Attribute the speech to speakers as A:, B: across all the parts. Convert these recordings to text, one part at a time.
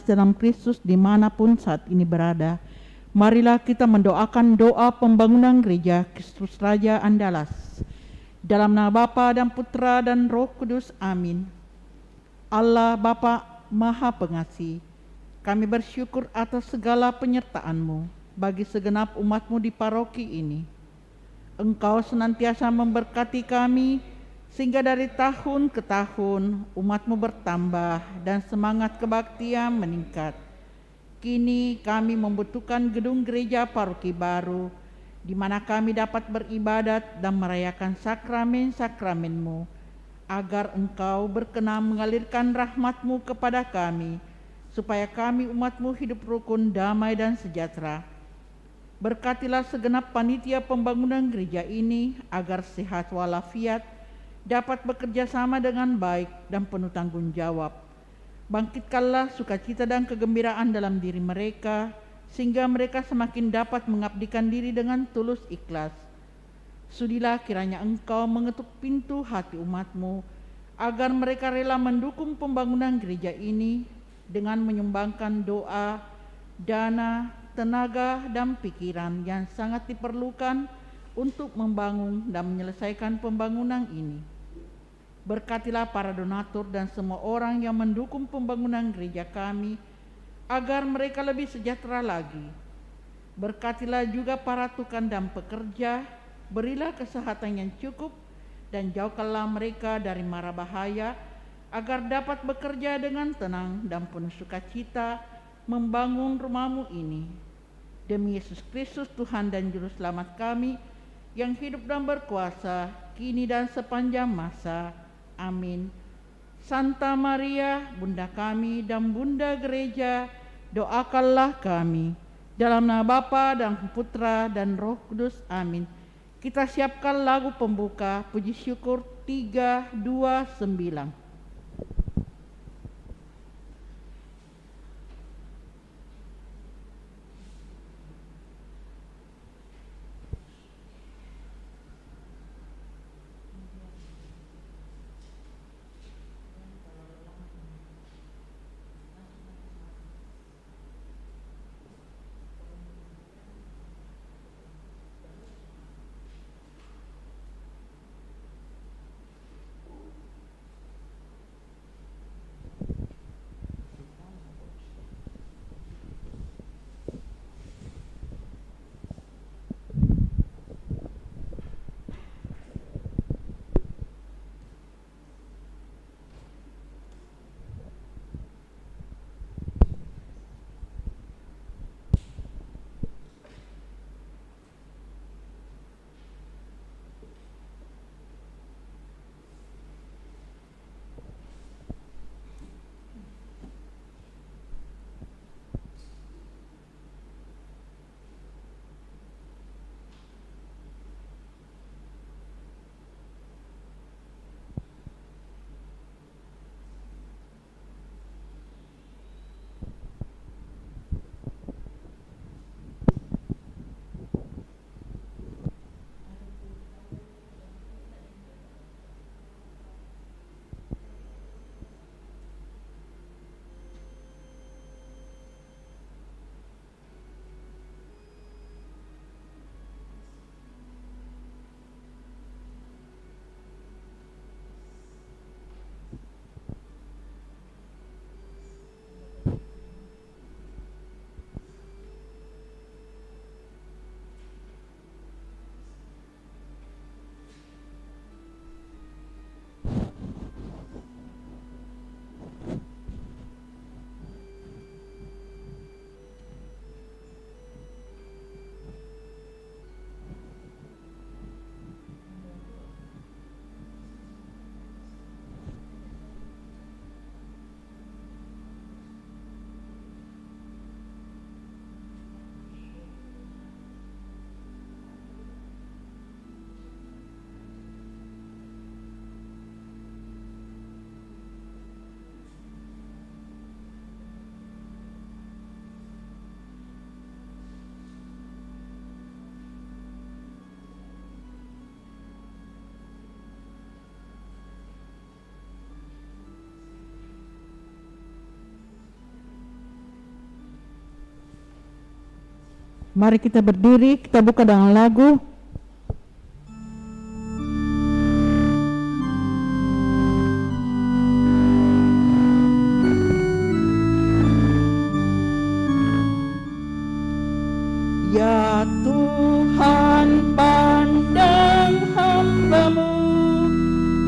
A: dalam Kristus dimanapun saat ini berada. Marilah kita mendoakan doa pembangunan gereja Kristus Raja Andalas. Dalam nama Bapa dan Putra dan Roh Kudus, amin. Allah Bapa Maha Pengasih, kami bersyukur atas segala penyertaan-Mu bagi segenap umat-Mu di paroki ini. Engkau senantiasa memberkati kami, sehingga dari tahun ke tahun umat-Mu bertambah dan semangat kebaktian meningkat. Kini kami membutuhkan gedung gereja paroki baru, di mana kami dapat beribadat dan merayakan sakramen-sakramen-Mu, agar Engkau berkenan mengalirkan rahmat-Mu kepada kami, supaya kami umat-Mu hidup rukun, damai dan sejahtera. Berkatilah segenap panitia pembangunan gereja ini agar sehat walafiat, dapat bekerja sama dengan baik dan penuh tanggung jawab. Bangkitkanlah sukacita dan kegembiraan dalam diri mereka, sehingga mereka semakin dapat mengabdikan diri dengan tulus ikhlas. Sudilah kiranya Engkau mengetuk pintu hati umat-Mu, agar mereka rela mendukung pembangunan gereja ini dengan menyumbangkan doa, dana, tenaga, dan pikiran yang sangat diperlukan untuk membangun dan menyelesaikan pembangunan ini. Berkatilah para donatur dan semua orang yang mendukung pembangunan gereja kami, agar mereka lebih sejahtera lagi. Berkatilah juga para tukang dan pekerja, berilah kesehatan yang cukup, dan jauhkanlah mereka dari mara bahaya, agar dapat bekerja dengan tenang dan penuh sukacita membangun rumah-Mu ini. Demi Yesus Kristus Tuhan dan Juru Selamat kami, yang hidup dan berkuasa kini dan sepanjang masa. Amin. Santa Maria, Bunda kami dan Bunda Gereja, doakanlah kami. Dalam nama Bapa dan Putra dan Roh Kudus, amin. Kita siapkan lagu pembuka puji syukur 329. Mari kita berdiri, kita buka dengan lagu. Ya Tuhan, pandang hamba-Mu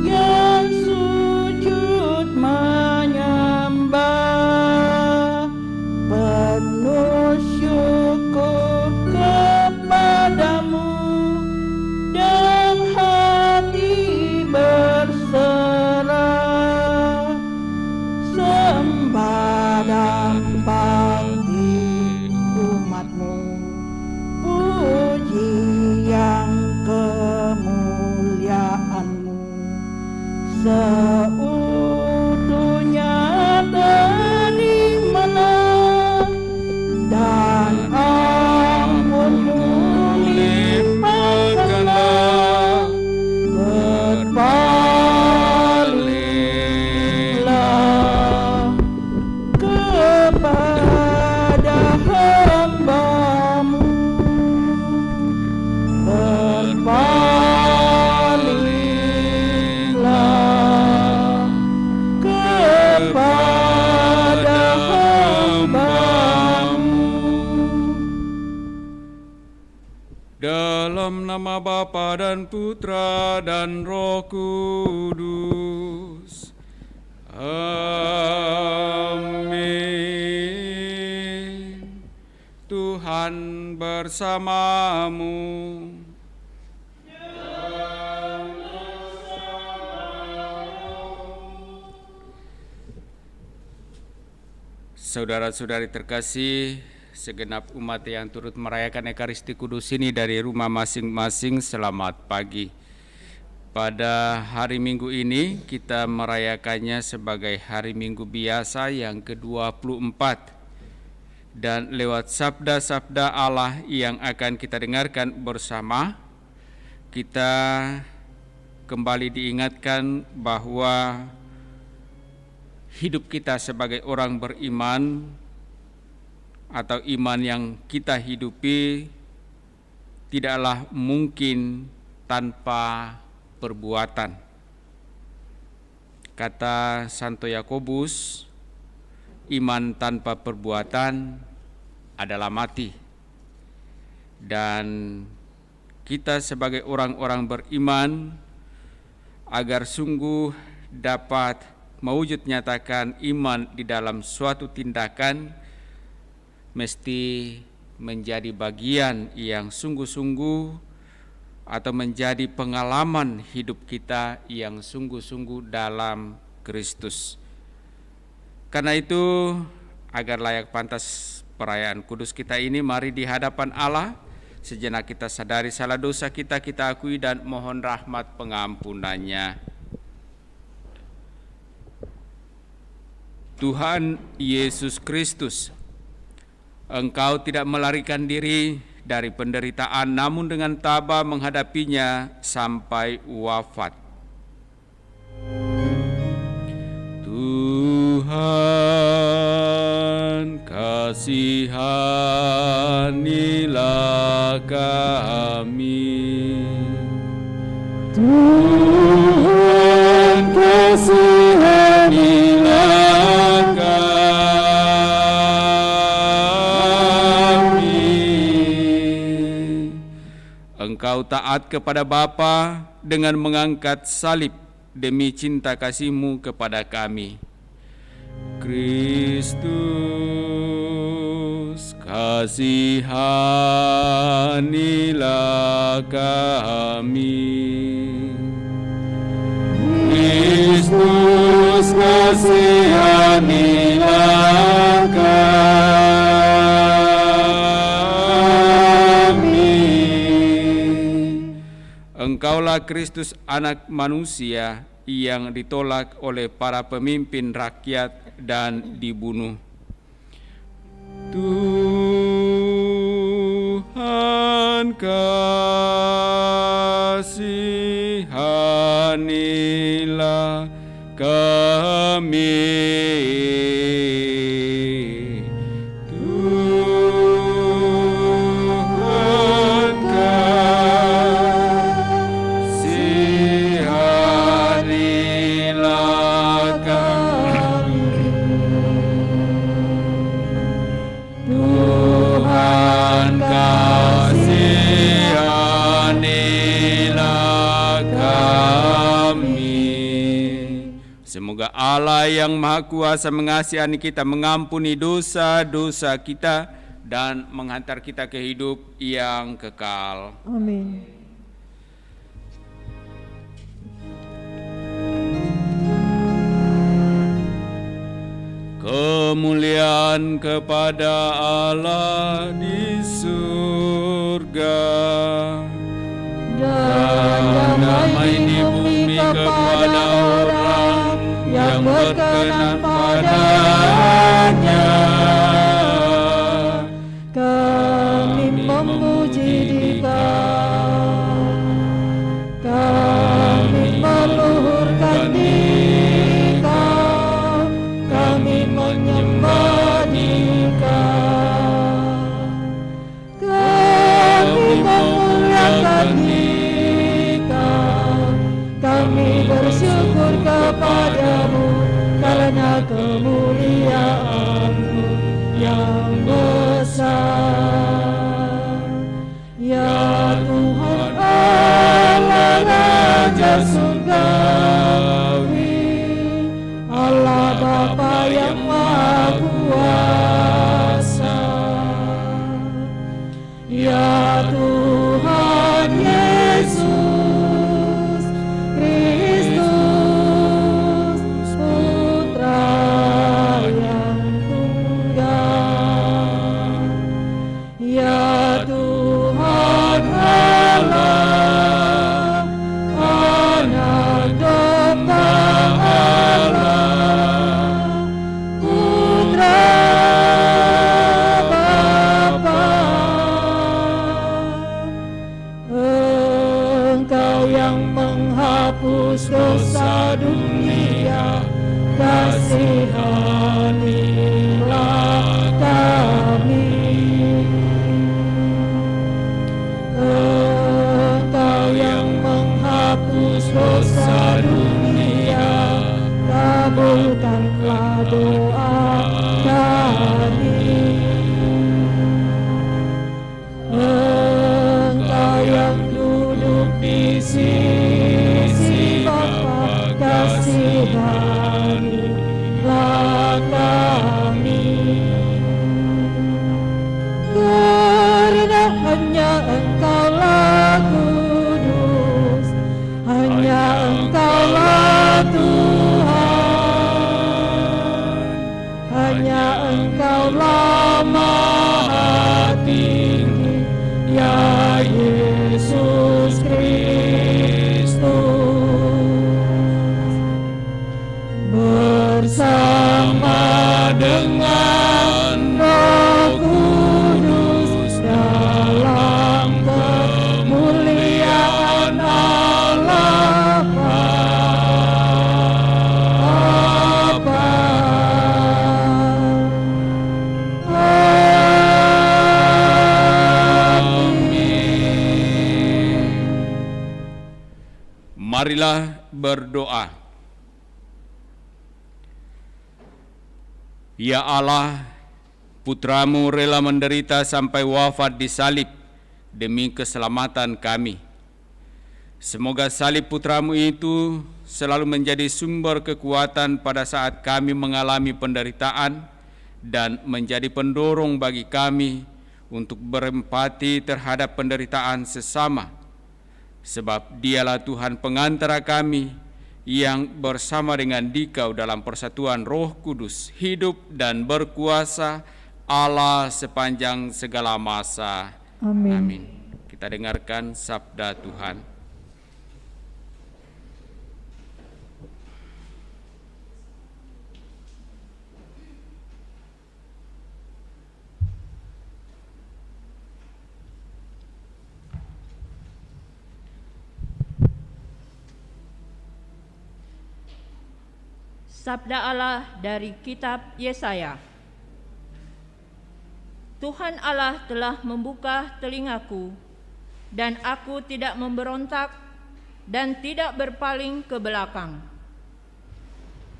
A: yang sujud menyembah, penuh syukur kepadamu dan hati berserah, sembah dan bakti umat-Mu, puji yang kemuliaan-Mu seutuhnya terimalah, dan ampun-Mu limpahkanlah, berpalinglah kepada hamba-Mu, berpalinglah kepada hamba-Mu.
B: Dalam nama Bapa dan Putra dan Roh Kudus. Amin. Tuhan bersamamu. Saudara-saudari terkasih, segenap umat yang turut merayakan Ekaristi Kudus ini dari rumah masing-masing, selamat pagi. Pada hari Minggu ini kita merayakannya sebagai hari Minggu biasa yang ke-24. Dan lewat sabda-sabda Allah yang akan kita dengarkan bersama, kita kembali diingatkan bahwa hidup kita sebagai orang beriman atau iman yang kita hidupi tidaklah mungkin tanpa perbuatan. Kata Santo Yakobus, iman tanpa perbuatan adalah mati. Dan kita sebagai orang-orang beriman, agar sungguh dapat mewujud nyatakan iman di dalam suatu tindakan, mesti menjadi bagian yang sungguh-sungguh atau menjadi pengalaman hidup kita yang sungguh-sungguh dalam Kristus. Karena itu, agar layak pantas perayaan kudus kita ini, mari di hadapan Allah sejenak kita sadari salah dosa kita akui dan mohon rahmat pengampunannya. Tuhan Yesus Kristus, Engkau tidak melarikan diri dari penderitaan, namun dengan tabah menghadapinya sampai wafat. Tuhan, kasihanilah kami. Tuhan, kasihanilah kami. Engkau taat kepada Bapa dengan mengangkat salib demi cinta kasih-Mu kepada kami. Kristus, kasihanilah kami. Kristus, kasihanilah kami. Engkaulah Kristus, anak manusia yang ditolak oleh para pemimpin rakyat dan dibunuh. Tuhan, kasihanilah kami. Tuhan, Allah yang Maha Kuasa mengasihani kita, mengampuni dosa-dosa kita, dan menghantar kita ke hidup yang kekal.
C: Amin.
B: Kemuliaan kepada Allah di surga
C: Dan damai di bumi kepada orang yang berkenan padanya. Kami memuji Dikau, kami meluhurkan Dikau, kami menyembah Dikau, kami memuliakan Dikau, kami bersyukur kepadamu karena kemuliaan-Mu yang besar. Ya Tuhan Allah Raja Surgawi, Allah Bapa yang Maha Kuasa. Ya Tuhan Yesus Kristus, Putra yang tunggal. Ya Tuhan Allah, Anak Dokter Allah, Putra Bapa. Engkau yang menghapus dosa dunia, kasihanilah kami. Engkau yang menghapus dosa dunia, kabulkanlah doa kami. Engkau yang duduk di sisi Bapa, kasihanilah kami. Karena hanya Engkaulah kudus, hanya Engkaulah Tuhan, hanya Engkaulah Maha Tinggi, ya Yesus Kristus. Bersama dengan Roh Kudus dalam kemuliaan Allah Bapa. Amin.
B: Marilah berdoa. Ya Allah, Putra-Mu rela menderita sampai wafat di salib demi keselamatan kami. Semoga salib Putra-Mu itu selalu menjadi sumber kekuatan pada saat kami mengalami penderitaan dan menjadi pendorong bagi kami untuk berempati terhadap penderitaan sesama. Sebab Dialah Tuhan pengantara kami yang bersama dengan Dikau dalam persatuan Roh Kudus, hidup dan berkuasa Allah sepanjang segala masa.
C: Amin.
B: Amin. Kita dengarkan sabda Tuhan.
D: Sabda Allah dari kitab Yesaya. Tuhan Allah telah membuka telingaku, dan aku tidak memberontak dan tidak berpaling ke belakang.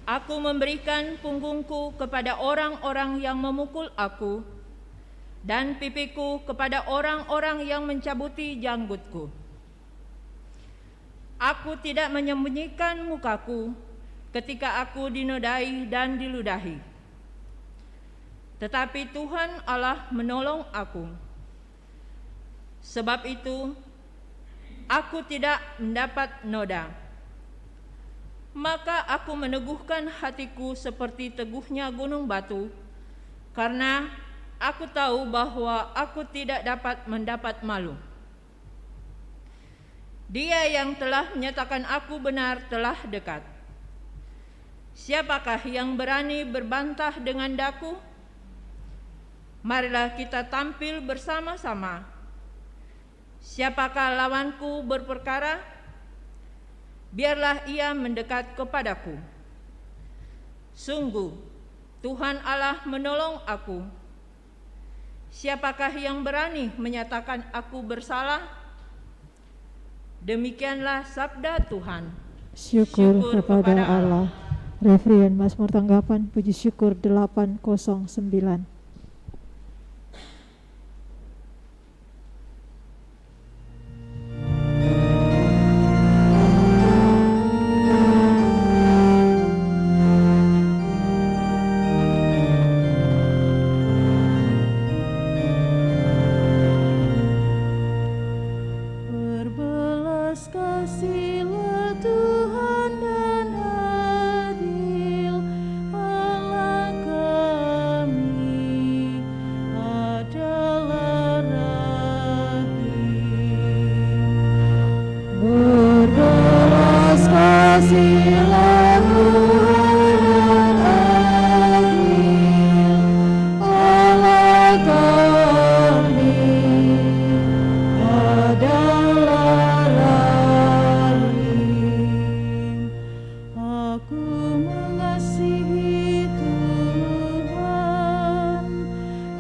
D: Aku memberikan punggungku kepada orang-orang yang memukul aku, dan pipiku kepada orang-orang yang mencabuti janggutku. Aku tidak menyembunyikan mukaku ketika aku dinodai dan diludahi. Tetapi Tuhan Allah menolong aku. Sebab itu, aku tidak mendapat noda. Maka aku meneguhkan hatiku seperti teguhnya gunung batu, karena aku tahu bahwa aku tidak dapat mendapat malu. Dia yang telah menyatakan aku benar telah dekat. Siapakah yang berani berbantah dengan daku? Marilah kita tampil bersama-sama. Siapakah lawanku berperkara? Biarlah ia mendekat kepadaku. Sungguh, Tuhan Allah menolong aku. Siapakah yang berani menyatakan aku bersalah? Demikianlah sabda Tuhan.
E: Syukur kepada Allah. Referen Mazmur tanggapan puji syukur 809.
F: Berbelas kasihlah Tuhan dan adil Allah kami adalah rahim. Berbelas kasihlah Tuhan dan adil Allah kami adalah rahim. Aku mengasihi Tuhan,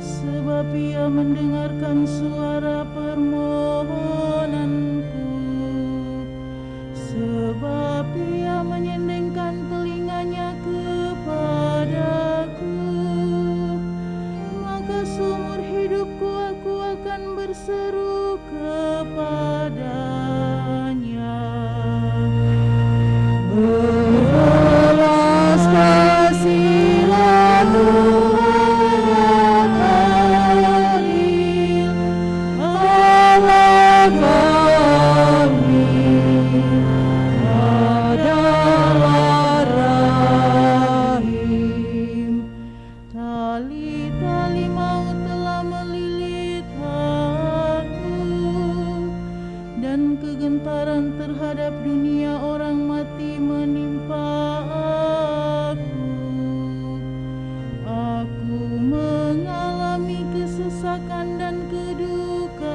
F: sebab Ia mendengarkan suara permohonanku, sebab Ia menyendengkan telinganya kepadaku. Maka seumur hidupku aku akan berseru kepadanya. Berbelas kasihlah Tuhan dan adil Allah kami adalah rahim. Tali-tali maut telah melilit aku, dan kegentaran terhadap dunia orang mati menimpa aku. Aku mengalami kesesakan dan kedukaan,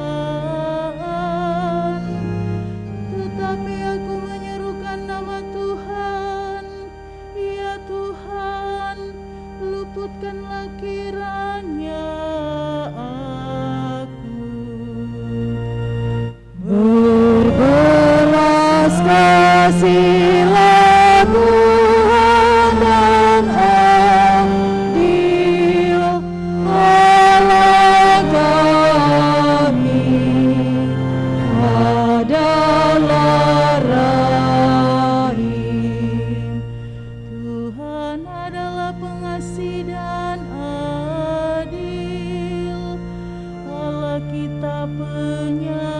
F: tetapi aku menyerukan nama Tuhan. Ya Tuhan, luputkanlah kiranya aku. Berbelas kasihlah Tuhan dan adil Allah kami adalah rahim. Tuhan adalah pengasih dan adil, Allah kita penyayang.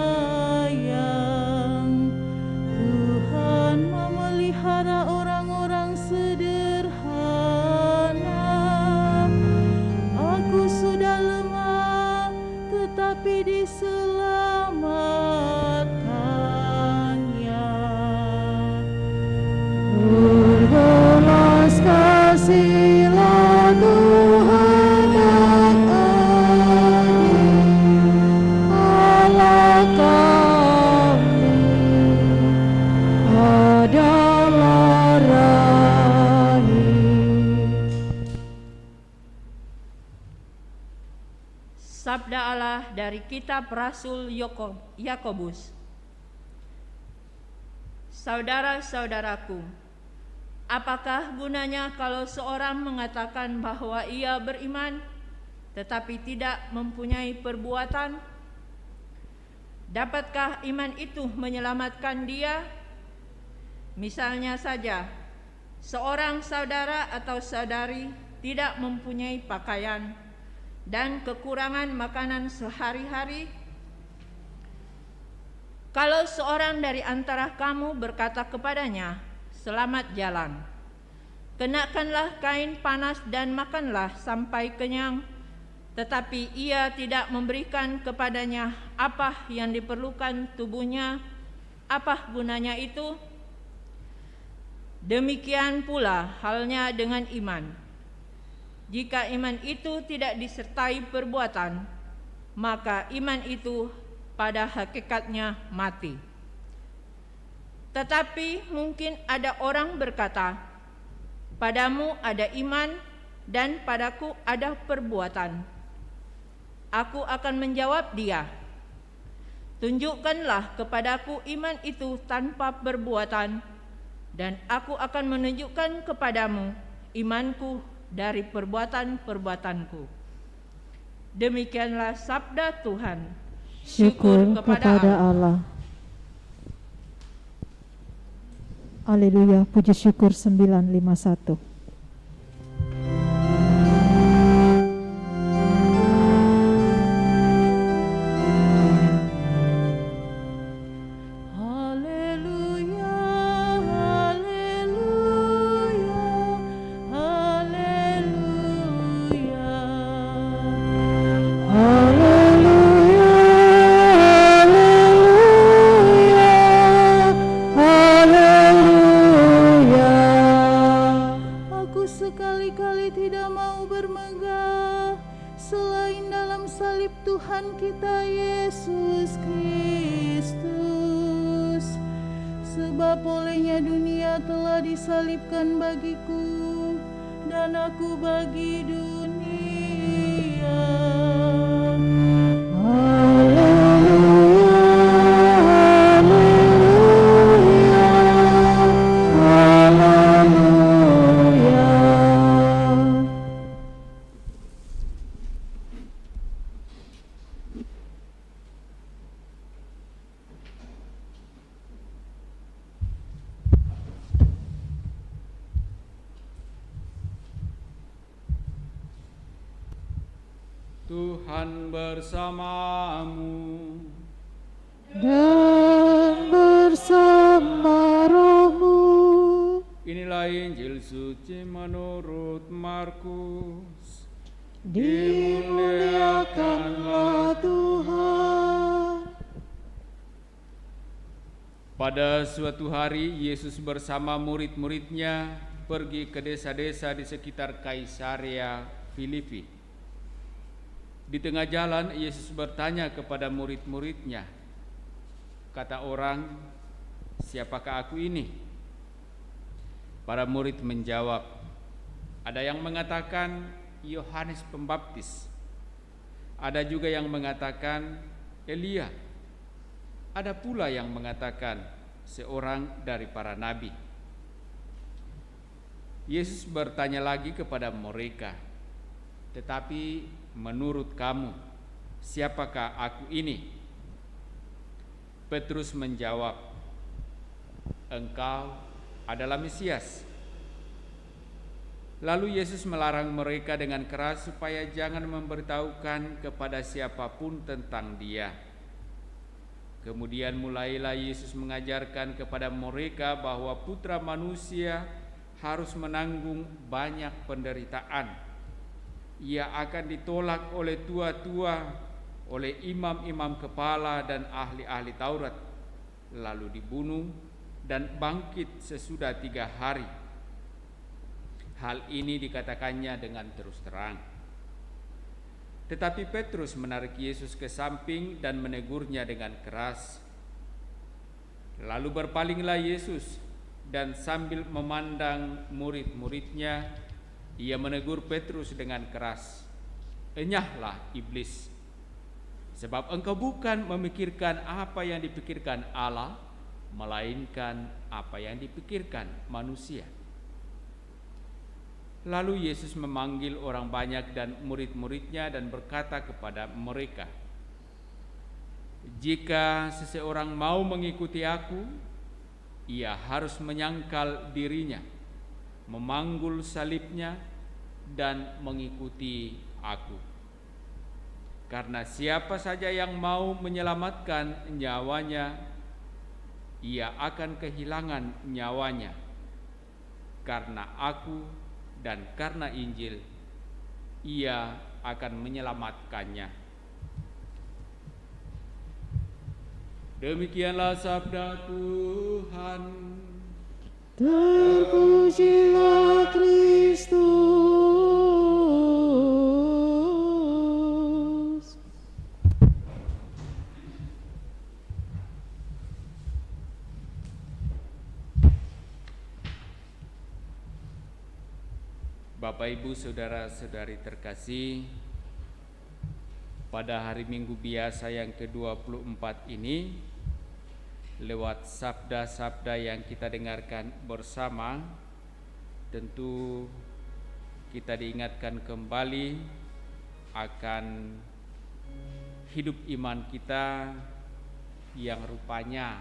F: Tuhan memelihara orang-orang sederhana. Aku sudah lemah, tetapi diselamatkannya. Berbelas kasihlah Tuhan dan adil Allah kami adalah rahim.
D: Sabda Allah dari kitab Rasul Yakobus. Saudara-saudaraku, apakah gunanya kalau seorang mengatakan bahwa ia beriman, tetapi tidak mempunyai perbuatan? Dapatkah iman itu menyelamatkan dia? Misalnya saja, seorang saudara atau saudari tidak mempunyai pakaian dan kekurangan makanan sehari-hari, kalau seorang dari antara kamu berkata kepadanya, "Selamat jalan," kenakanlah kain panas dan makanlah sampai kenyang, tetapi ia tidak memberikan kepadanya apa yang diperlukan tubuhnya, apa gunanya itu? Demikian pula halnya dengan iman. Jika iman itu tidak disertai perbuatan, maka iman itu pada hakikatnya mati. Tetapi mungkin ada orang berkata, "Padamu ada iman dan padaku ada perbuatan." Aku akan menjawab dia, "Tunjukkanlah kepadaku iman itu tanpa perbuatan, dan aku akan menunjukkan kepadamu imanku dari perbuatan-perbuatanku." Demikianlah sabda Tuhan.
E: Syukur kepada Allah. Haleluya, puji syukur 951.
F: Sekali-kali tidak mau bermegah selain dalam salib Tuhan kita Yesus Kristus. Sebab olehnya dunia telah disalibkan bagiku dan aku bagi dunia.
B: Tuhan bersamamu
E: Dan bersama rohmu.
B: Inilah Injil suci menurut Markus.
E: Dimuliakanlah Tuhan.
B: Pada suatu hari Yesus bersama murid-muridnya pergi ke desa-desa di sekitar Kaisarea Filipi. Di tengah jalan Yesus bertanya kepada murid-muridnya, kata orang, "Siapakah aku ini?" Para murid menjawab, ada yang mengatakan Yohanes Pembaptis, ada juga yang mengatakan Elia, ada pula yang mengatakan seorang dari para nabi. Yesus bertanya lagi kepada mereka, "Tetapi menurut kamu, siapakah aku ini?" Petrus menjawab, "Engkau adalah Mesias." Lalu Yesus melarang mereka dengan keras supaya jangan memberitahukan kepada siapapun tentang Dia. Kemudian mulailah Yesus mengajarkan kepada mereka bahwa Putra Manusia harus menanggung banyak penderitaan. Ia akan ditolak oleh tua-tua, oleh imam-imam kepala dan ahli-ahli Taurat, lalu dibunuh dan bangkit sesudah 3 hari. Hal ini dikatakannya dengan terus terang. Tetapi Petrus menarik Yesus ke samping dan menegurnya dengan keras. Lalu berpalinglah Yesus dan sambil memandang murid-muridnya, Ia menegur Petrus dengan keras, "Enyahlah iblis, sebab engkau bukan memikirkan apa yang dipikirkan Allah, melainkan apa yang dipikirkan manusia." Lalu Yesus memanggil orang banyak dan murid-muridnya dan berkata kepada mereka, "Jika seseorang mau mengikuti aku, ia harus menyangkal dirinya, memanggul salibnya, dan mengikuti aku. Karena siapa saja yang mau menyelamatkan nyawanya, ia akan kehilangan nyawanya. Karena aku dan karena Injil, ia akan menyelamatkannya. Demikianlah sabda Tuhan.
E: Terpujilah Kristus.
B: Bapak, Ibu, Saudara-saudari terkasih, pada hari Minggu biasa yang ke-24 ini, lewat sabda-sabda yang kita dengarkan bersama, tentu kita diingatkan kembali akan hidup iman kita yang rupanya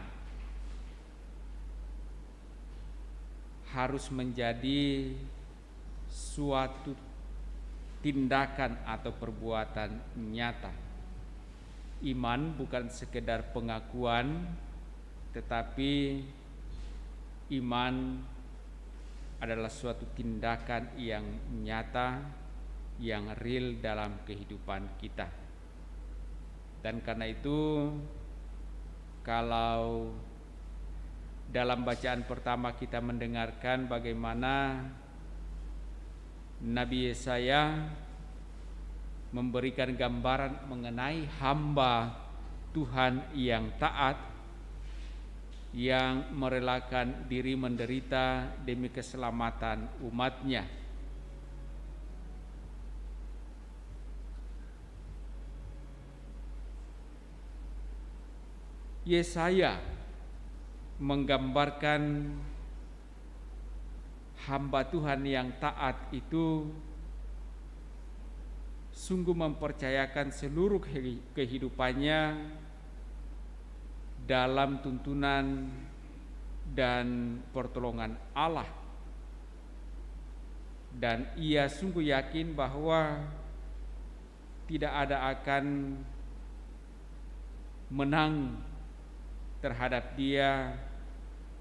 B: harus menjadi suatu tindakan atau perbuatan nyata. Iman bukan sekedar pengakuan, tetapi iman adalah suatu tindakan yang nyata, yang real dalam kehidupan kita. Dan karena itu, kalau dalam bacaan pertama kita mendengarkan bagaimana Nabi Yesaya memberikan gambaran mengenai hamba Tuhan yang taat, yang merelakan diri menderita demi keselamatan umatnya. Yesaya menggambarkan hamba Tuhan yang taat itu sungguh mempercayakan seluruh kehidupannya dalam tuntunan dan pertolongan Allah, dan ia sungguh yakin bahwa tidak ada akan menang terhadap dia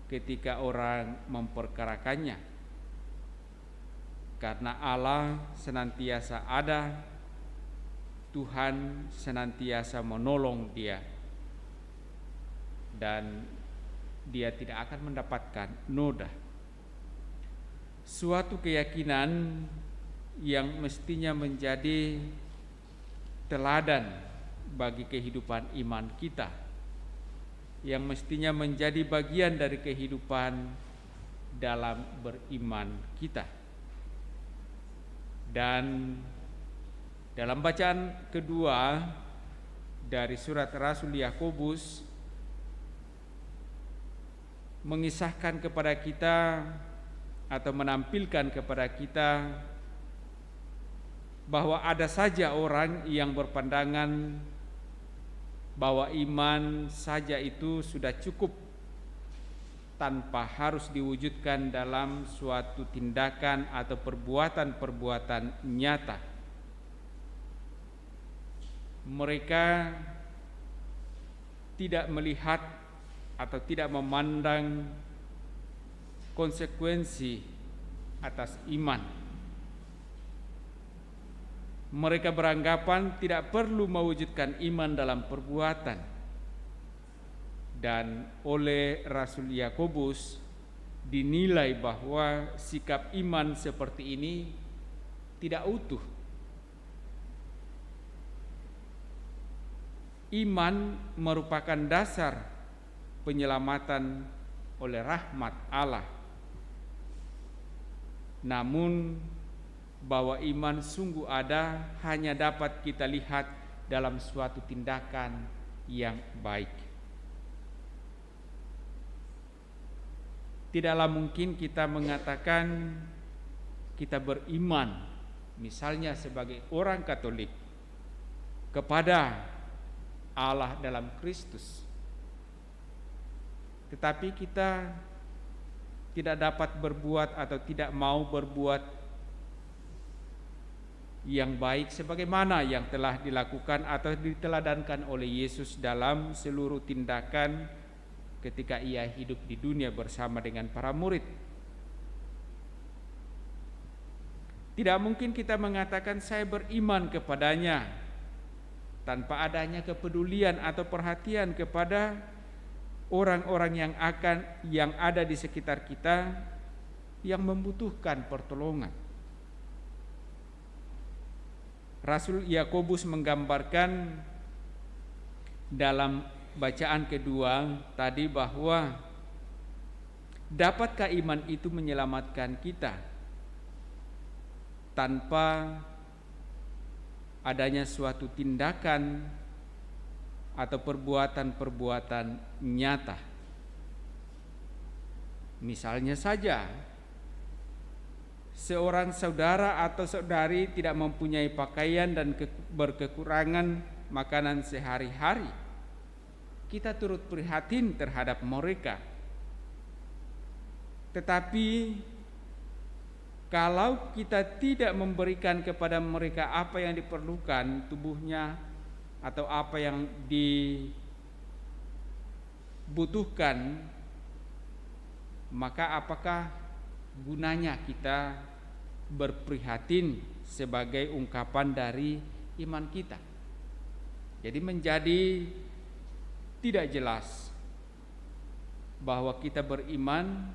B: ketika orang memperkarakannya, karena Allah senantiasa ada, Tuhan senantiasa menolong dia, dan dia tidak akan mendapatkan noda. Suatu keyakinan yang mestinya menjadi teladan bagi kehidupan iman kita, yang mestinya menjadi bagian dari kehidupan dalam beriman kita. Dan dalam bacaan kedua dari surat Rasul Yakobus mengisahkan kepada kita atau menampilkan kepada kita bahwa ada saja orang yang berpandangan bahwa iman saja itu sudah cukup tanpa harus diwujudkan dalam suatu tindakan atau perbuatan-perbuatan nyata. Mereka tidak melihat atau tidak memandang konsekuensi atas iman. Mereka beranggapan tidak perlu mewujudkan iman dalam perbuatan. Dan oleh Rasul Yakobus dinilai bahwa sikap iman seperti ini tidak utuh. Iman merupakan dasar penyelamatan oleh rahmat Allah. Namun bahwa iman sungguh ada hanya dapat kita lihat dalam suatu tindakan yang baik. Tidaklah mungkin kita mengatakan kita beriman, misalnya sebagai orang Katolik, kepada Allah dalam Kristus, tetapi kita tidak dapat berbuat atau tidak mau berbuat yang baik sebagaimana yang telah dilakukan atau diteladankan oleh Yesus dalam seluruh tindakan ketika ia hidup di dunia bersama dengan para murid. Tidak mungkin kita mengatakan saya beriman kepadanya tanpa adanya kepedulian atau perhatian kepada orang-orang yang ada di sekitar kita yang membutuhkan pertolongan. Rasul Yakobus menggambarkan dalam bacaan kedua tadi bahwa dapatkah iman itu menyelamatkan kita tanpa adanya suatu tindakan atau perbuatan-perbuatan nyata. Misalnya saja, seorang saudara atau saudari tidak mempunyai pakaian dan berkekurangan makanan sehari-hari, kita turut prihatin terhadap mereka. Tetapi kalau kita tidak memberikan kepada mereka apa yang diperlukan tubuhnya atau apa yang dibutuhkan, maka apakah gunanya kita berprihatin sebagai ungkapan dari iman kita? Jadi menjadi tidak jelas bahwa kita beriman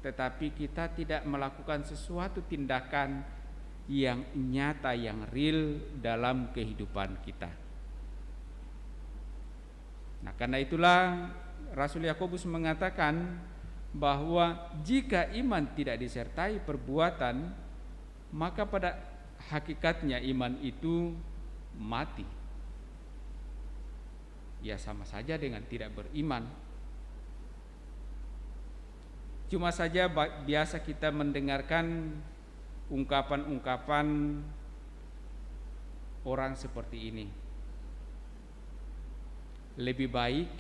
B: tetapi kita tidak melakukan sesuatu tindakan yang nyata, yang real dalam kehidupan kita. Nah, karena itulah Rasul Yakobus mengatakan bahwa jika iman tidak disertai perbuatan, maka pada hakikatnya iman itu mati. Ya, sama saja dengan tidak beriman. Cuma saja biasa kita mendengarkan ungkapan-ungkapan orang seperti ini. Lebih baik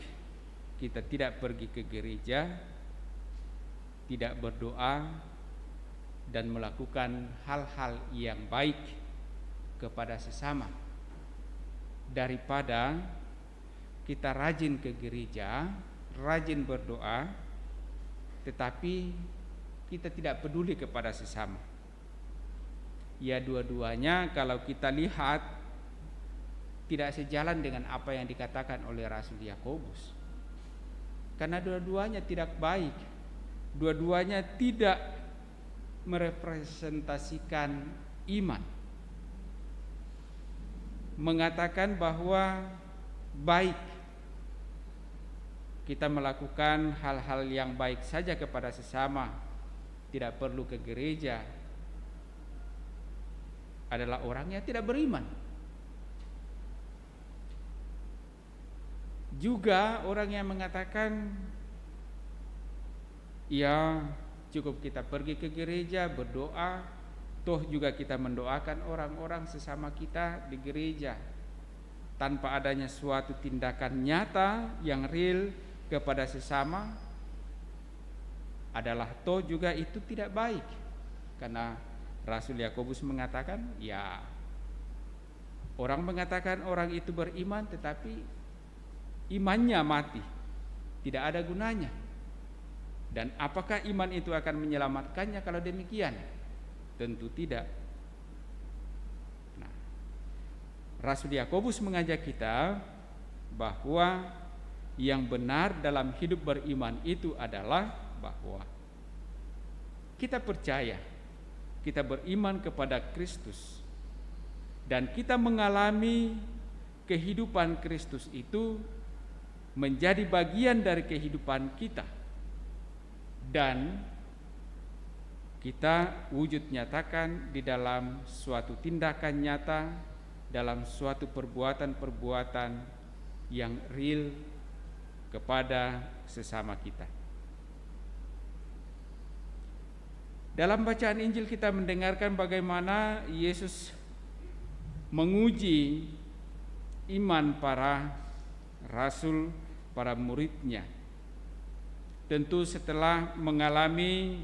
B: kita tidak pergi ke gereja, tidak berdoa, dan melakukan hal-hal yang baik kepada sesama, daripada kita rajin ke gereja, rajin berdoa, tetapi kita tidak peduli kepada sesama. Ya, dua-duanya kalau kita lihat tidak sejalan dengan apa yang dikatakan oleh Rasul Yakobus. Karena dua-duanya tidak baik. Dua-duanya tidak merepresentasikan iman. Mengatakan bahwa baik kita melakukan hal-hal yang baik saja kepada sesama, tidak perlu ke gereja, adalah orang yang tidak beriman. Juga orang yang mengatakan, ya cukup kita pergi ke gereja, berdoa, toh juga kita mendoakan orang-orang sesama kita di gereja, tanpa adanya suatu tindakan nyata yang real kepada sesama, adalah toh juga itu tidak baik. Karena Rasul Yakobus mengatakan, ya orang mengatakan orang itu beriman tetapi imannya mati, tidak ada gunanya. Dan apakah iman itu akan menyelamatkannya kalau demikian? Tentu tidak. Nah, Rasul Yakobus mengajak kita bahwa yang benar dalam hidup beriman itu adalah bahwa kita percaya, kita beriman kepada Kristus, dan kita mengalami kehidupan Kristus itu menjadi bagian dari kehidupan kita, dan kita wujud nyatakan di dalam suatu tindakan nyata, dalam suatu perbuatan-perbuatan yang real kepada sesama kita. Dalam bacaan Injil kita mendengarkan bagaimana Yesus menguji iman para rasul, para muridnya. tentu setelah mengalami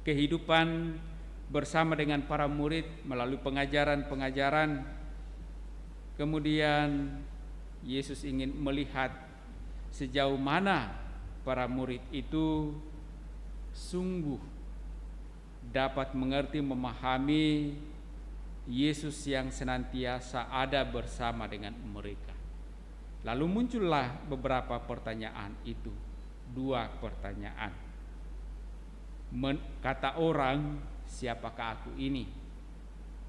B: kehidupan bersama dengan para murid melalui pengajaran-pengajaran, kemudian Yesus ingin melihat sejauh mana para murid itu sungguh dapat mengerti, memahami Yesus yang senantiasa ada bersama dengan mereka. Lalu muncullah beberapa pertanyaan itu, 2 pertanyaan. Kata orang, siapakah aku ini?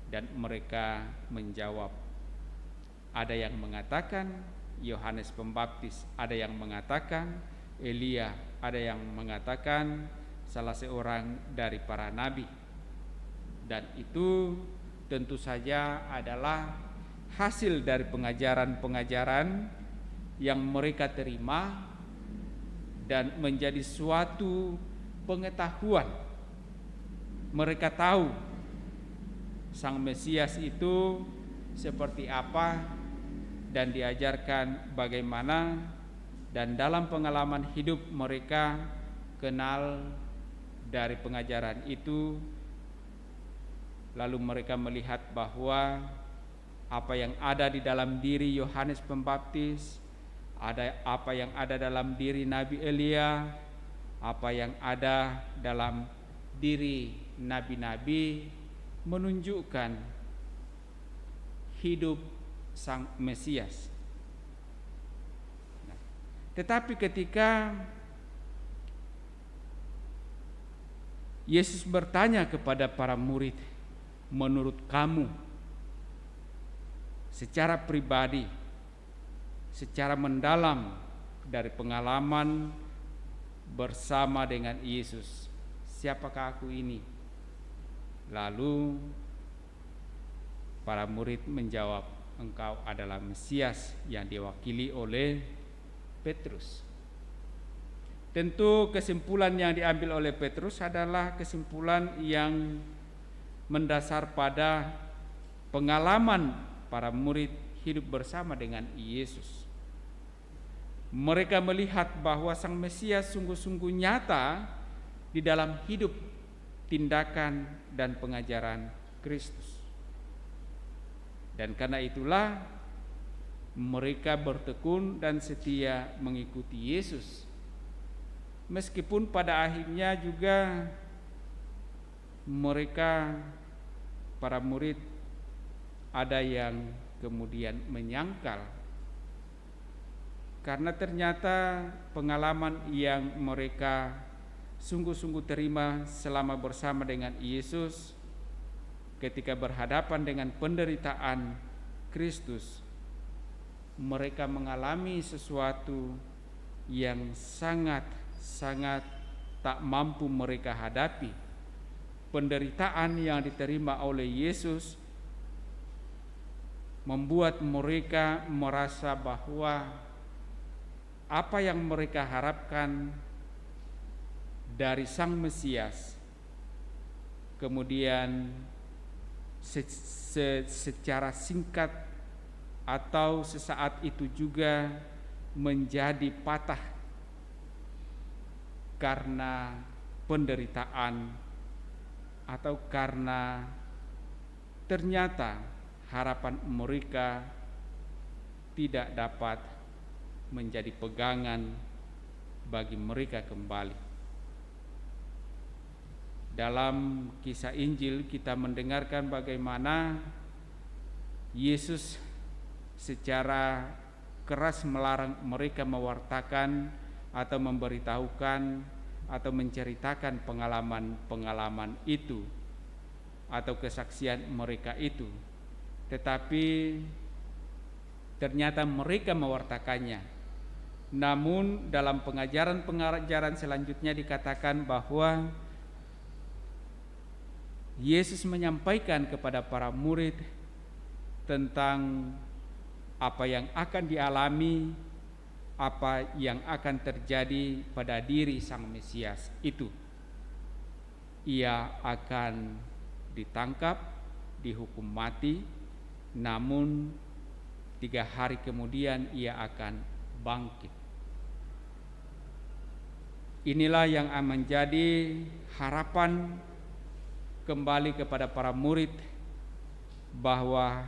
B: Dan mereka menjawab, ada yang mengatakan Yohanes Pembaptis, ada yang mengatakan Elia, ada yang mengatakan salah seorang dari para nabi. Dan itu tentu saja adalah hasil dari pengajaran-pengajaran yang mereka terima dan menjadi suatu pengetahuan. Mereka tahu Sang Mesias itu seperti apa dan diajarkan bagaimana, dan dalam pengalaman hidup mereka kenal dari pengajaran itu. Lalu mereka melihat bahwa apa yang ada di dalam diri Yohanes Pembaptis, apa yang ada dalam diri Nabi Elia, apa yang ada dalam diri nabi-nabi menunjukkan hidup Sang Mesias. Tetapi ketika Yesus bertanya kepada para murid, menurut kamu secara pribadi, secara mendalam dari pengalaman bersama dengan Yesus, siapakah aku ini? Lalu para murid menjawab, engkau adalah Mesias, yang diwakili oleh Petrus. Tentu kesimpulan yang diambil oleh Petrus adalah kesimpulan yang mendasar pada pengalaman para murid hidup bersama dengan Yesus. Mereka melihat bahwa Sang Mesias sungguh-sungguh nyata di dalam hidup, tindakan, dan pengajaran Kristus. Dan karena itulah mereka bertekun dan setia mengikuti Yesus. Meskipun pada akhirnya juga mereka, para murid, ada yang kemudian menyangkal, karena ternyata pengalaman yang mereka sungguh-sungguh terima selama bersama dengan Yesus ketika berhadapan dengan penderitaan Kristus, mereka mengalami sesuatu yang sangat tak mampu mereka hadapi. Penderitaan yang diterima oleh Yesus membuat mereka merasa bahwa apa yang mereka harapkan dari Sang Mesias kemudian secara singkat atau sesaat itu juga menjadi patah karena penderitaan, atau karena ternyata harapan mereka tidak dapat menjadi pegangan bagi mereka kembali. Dalam kisah Injil kita mendengarkan bagaimana Yesus secara keras melarang mereka mewartakan atau memberitahukan atau menceritakan pengalaman-pengalaman itu atau kesaksian mereka itu. Tetapi ternyata mereka mewartakannya. Namun dalam pengajaran-pengajaran selanjutnya dikatakan bahwa Yesus menyampaikan kepada para murid tentang apa yang akan dialami, apa yang akan terjadi pada diri Sang Mesias itu. Ia akan ditangkap, dihukum mati, namun 3 hari kemudian ia akan bangkit. Inilah yang menjadi harapan kembali kepada para murid, bahwa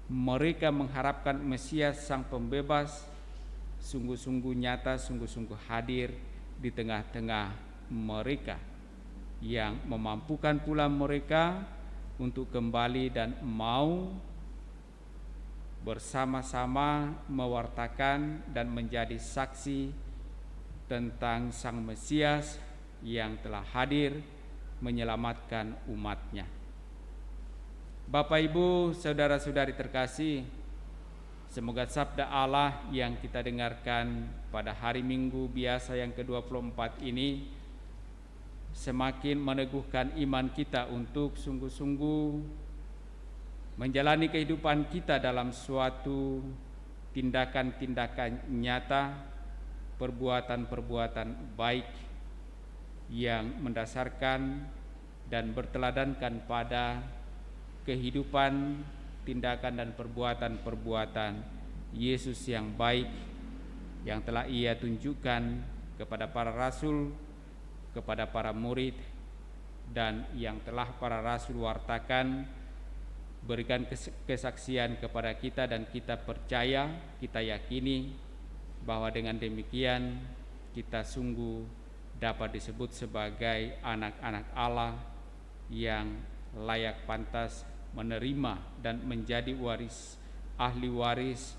B: mereka mengharapkan Mesias Sang Pembebas sungguh-sungguh nyata, sungguh-sungguh hadir di tengah-tengah mereka, yang memampukan pula mereka untuk kembali dan mau bersama-sama mewartakan dan menjadi saksi tentang Sang Mesias yang telah hadir menyelamatkan umatnya. Bapak, Ibu, saudara-saudari terkasih, semoga sabda Allah yang kita dengarkan pada hari Minggu biasa yang ke-24 ini semakin meneguhkan iman kita untuk sungguh-sungguh menjalani kehidupan kita dalam suatu tindakan-tindakan nyata, perbuatan-perbuatan baik yang mendasarkan dan berteladankan pada kehidupan, tindakan dan perbuatan-perbuatan Yesus yang baik yang telah Ia tunjukkan kepada para rasul, kepada para murid, dan yang telah para rasul wartakan, berikan kesaksian kepada kita, dan kita percaya, kita yakini bahwa dengan demikian kita sungguh dapat disebut sebagai anak-anak Allah yang layak pantas menerima dan menjadi ahli waris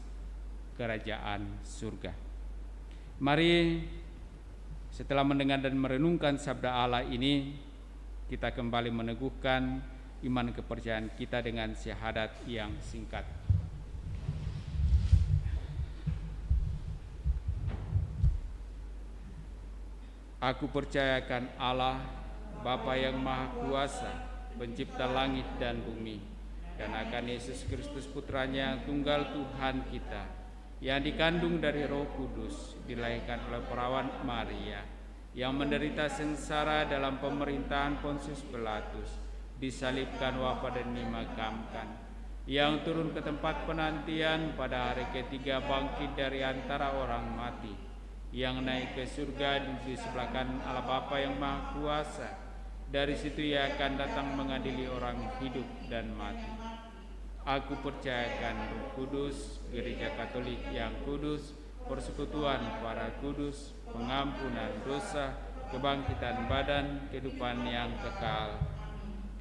B: kerajaan surga. Mari setelah mendengar dan merenungkan sabda Allah ini, kita kembali meneguhkan iman kepercayaan kita dengan syahadat yang singkat. Aku percayakan Allah, Bapa yang Maha Kuasa, Pencipta langit dan bumi, dan akan Yesus Kristus Putranya yang tunggal Tuhan kita, yang dikandung dari Roh Kudus, dilahirkan oleh perawan Maria, yang menderita sengsara dalam pemerintahan Pontius Pilatus, disalibkan, wafat dan dimakamkan, yang turun ke tempat penantian, pada hari ketiga bangkit dari antara orang mati, yang naik ke surga di sebelah kanan Allah Bapa yang Maha Kuasa. Dari situ Ia akan datang mengadili orang hidup dan mati. Aku percayakan Roh Kudus, Gereja Katolik yang kudus, persekutuan para kudus, pengampunan dosa, kebangkitan badan, kehidupan yang kekal.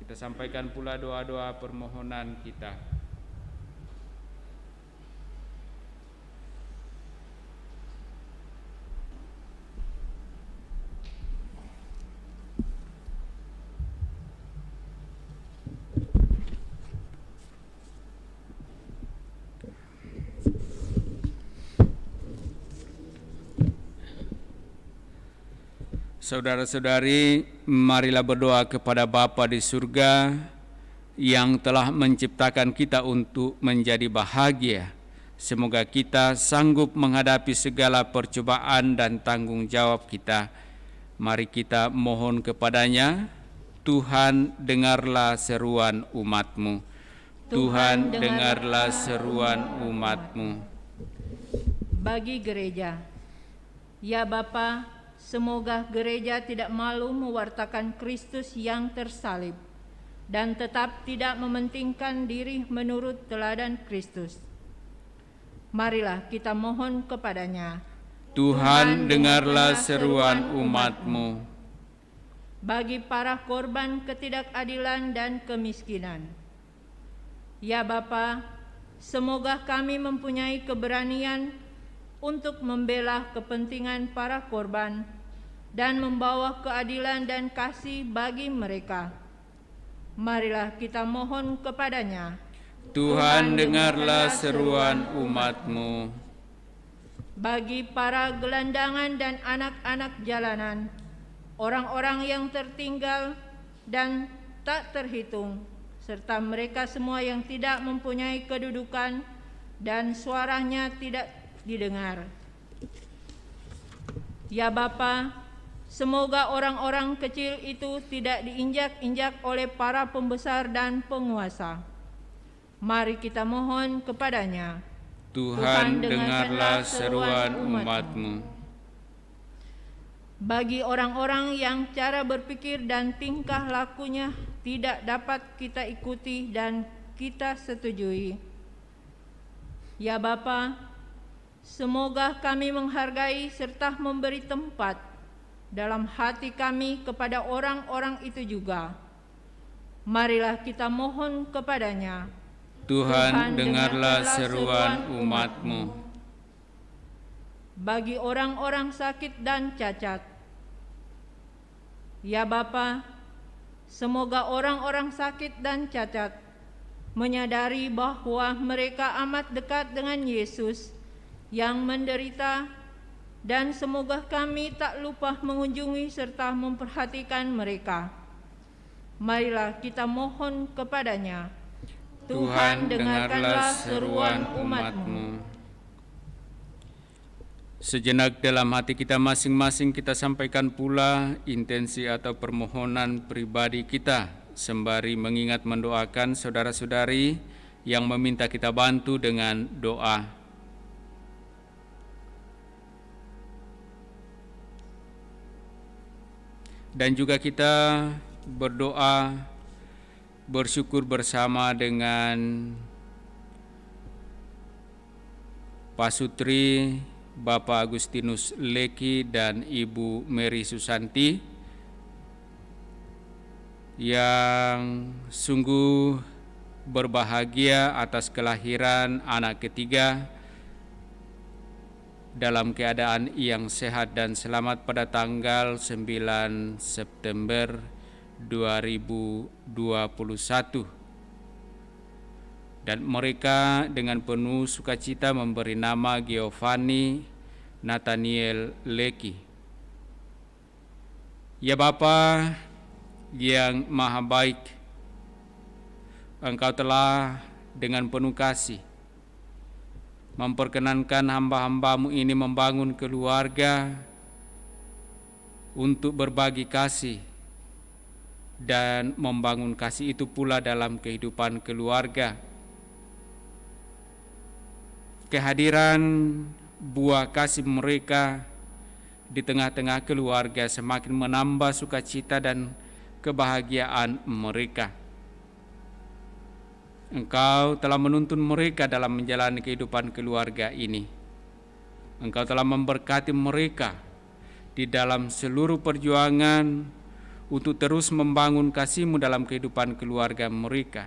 B: Kita sampaikan pula doa-doa permohonan kita. Saudara-saudari, marilah berdoa kepada Bapa di surga yang telah menciptakan kita untuk menjadi bahagia. Semoga kita sanggup menghadapi segala percobaan dan tanggung jawab kita. Mari kita mohon kepadanya. Tuhan, dengarlah seruan umat-Mu. Tuhan, dengarlah seruan umat-Mu.
D: Bagi gereja, ya Bapa, semoga gereja tidak malu mewartakan Kristus yang tersalib dan tetap tidak mementingkan diri menurut teladan Kristus. Marilah kita mohon kepadanya.
B: Tuhan, dengarlah seruan umat-Mu.
D: Bagi para korban ketidakadilan dan kemiskinan, ya Bapa, semoga kami mempunyai keberanian untuk membela kepentingan para korban dan membawa keadilan dan kasih bagi mereka. Marilah kita mohon kepadanya.
B: Tuhan, dengarlah seruan umat-Mu.
D: Bagi para gelandangan dan anak-anak jalanan, orang-orang yang tertinggal dan tak terhitung, serta mereka semua yang tidak mempunyai kedudukan dan suaranya tidak didengar. Ya Bapa, semoga orang-orang kecil itu tidak diinjak-injak oleh para pembesar dan penguasa. Mari kita mohon kepadanya.
B: Tuhan, dengarlah seruan umat-Mu.
D: bagi orang-orang yang cara berpikir dan tingkah lakunya tidak dapat kita ikuti dan kita setujui. Ya Bapa, semoga kami menghargai serta memberi tempat dalam hati kami kepada orang-orang itu juga. Marilah kita mohon kepadanya.
B: Tuhan, dengarlah seruan umat-Mu.
D: Bagi orang-orang sakit dan cacat, ya Bapa, semoga orang-orang sakit dan cacat menyadari bahwa mereka amat dekat dengan Yesus yang menderita, dan semoga kami tak lupa mengunjungi serta memperhatikan mereka. Marilah kita mohon kepadanya.
B: Tuhan, dengarlah seruan umat-Mu. Sejenak dalam hati kita masing-masing kita sampaikan pula intensi atau permohonan pribadi kita, sembari mengingat mendoakan saudara-saudari yang meminta kita bantu dengan doa. Dan juga kita berdoa, bersyukur bersama dengan Pak Sutri, Bapak Agustinus Leki, dan Ibu Mary Susanti yang sungguh berbahagia atas kelahiran anak ketiga dalam keadaan yang sehat dan selamat pada tanggal 9 September 2021. Dan mereka dengan penuh sukacita memberi nama Giovanni Nathaniel Leki. Ya Bapa yang Maha Baik, Engkau telah dengan penuh kasih memperkenankan hamba-hamba-Mu ini membangun keluarga untuk berbagi kasih dan membangun kasih itu pula dalam kehidupan keluarga. Kehadiran buah kasih mereka di tengah-tengah keluarga semakin menambah sukacita dan kebahagiaan mereka. Engkau telah menuntun mereka dalam menjalani kehidupan keluarga ini. Engkau telah memberkati mereka di dalam seluruh perjuangan untuk terus membangun kasih-Mu dalam kehidupan keluarga mereka.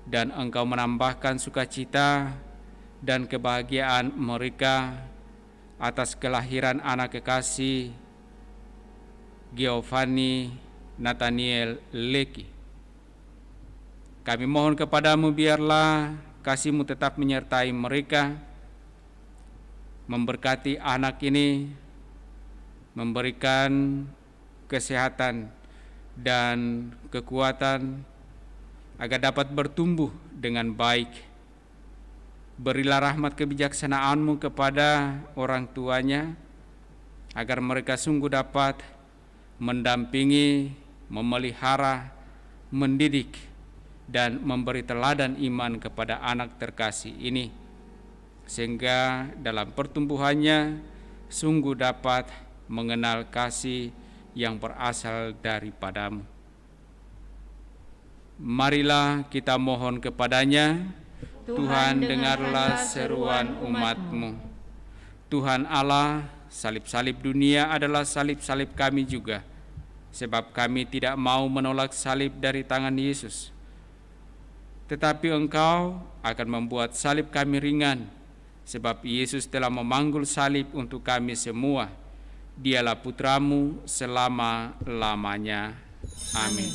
B: Dan Engkau menambahkan sukacita dan kebahagiaan mereka atas kelahiran anak kekasih Giovanni Nathaniel Leki. Kami mohon kepadamu biarlah kasih-Mu tetap menyertai mereka, memberkati anak ini, memberikan kesehatan dan kekuatan agar dapat bertumbuh dengan baik. Berilah rahmat kebijaksanaan-Mu kepada orang tuanya, agar mereka sungguh dapat mendampingi, memelihara, mendidik, dan memberi teladan iman kepada anak terkasih ini, sehingga dalam pertumbuhannya sungguh dapat mengenal kasih yang berasal daripada-Mu. Marilah kita mohon kepadanya. Tuhan, dengarlah seruan umat-Mu. Tuhan Allah, salib-salib dunia adalah salib-salib kami juga, sebab kami tidak mau menolak salib dari tangan Yesus. Tetapi Engkau akan membuat salib kami ringan, sebab Yesus telah memanggul salib untuk kami semua. Dialah Putra-Mu selama-lamanya. Amin.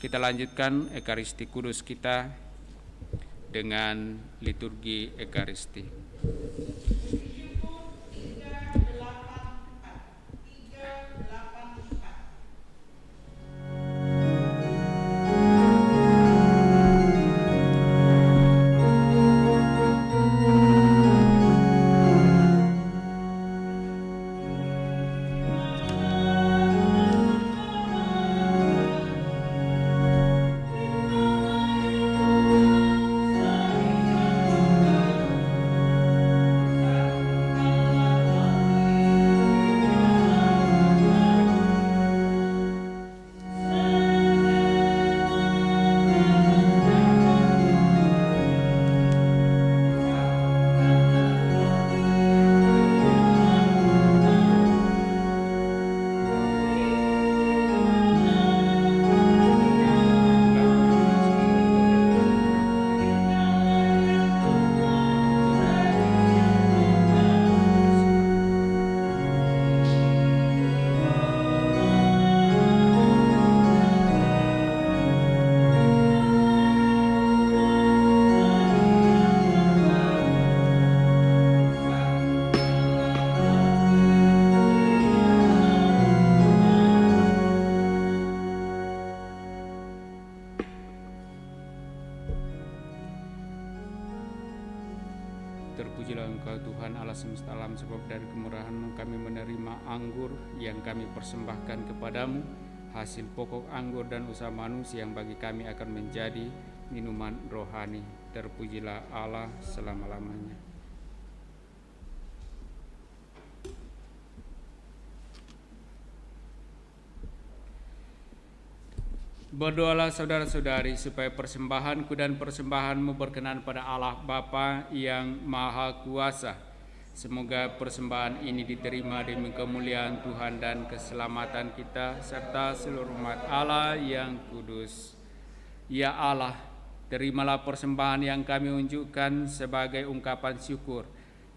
B: Kita lanjutkan Ekaristi Kudus kita dengan liturgi Ekaristi. Terpujilah Engkau Tuhan Allah semesta alam, sebab dari kemurahan-Mu kami menerima anggur yang kami persembahkan kepadamu, hasil pokok anggur dan usaha manusia yang bagi kami akan menjadi minuman rohani. Terpujilah Allah selama-lamanya. Berdoalah saudara-saudari supaya persembahanku dan persembahanmu berkenan pada Allah Bapa yang Maha Kuasa. Semoga persembahan ini diterima demi kemuliaan Tuhan dan keselamatan kita serta seluruh umat Allah yang kudus. Ya Allah, terimalah persembahan yang kami unjukkan sebagai ungkapan syukur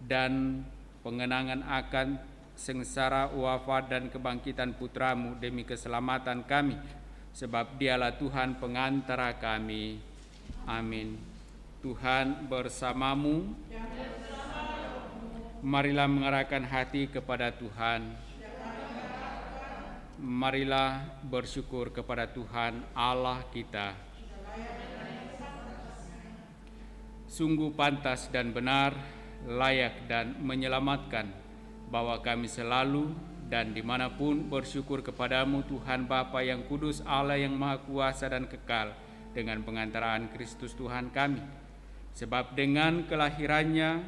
B: dan pengenangan akan sengsara, wafat dan kebangkitan Putra-Mu demi keselamatan kami. Sebab Dialah Tuhan pengantara kami. Amin. Tuhan bersamamu. Marilah mengarahkan hati kepada Tuhan. Marilah bersyukur kepada Tuhan Allah kita. Sungguh pantas dan benar, layak dan menyelamatkan, bahwa kami selalu dan dimanapun bersyukur kepadamu Tuhan Bapa yang kudus, Allah yang maha kuasa dan kekal, dengan pengantaraan Kristus Tuhan kami. Sebab dengan kelahirannya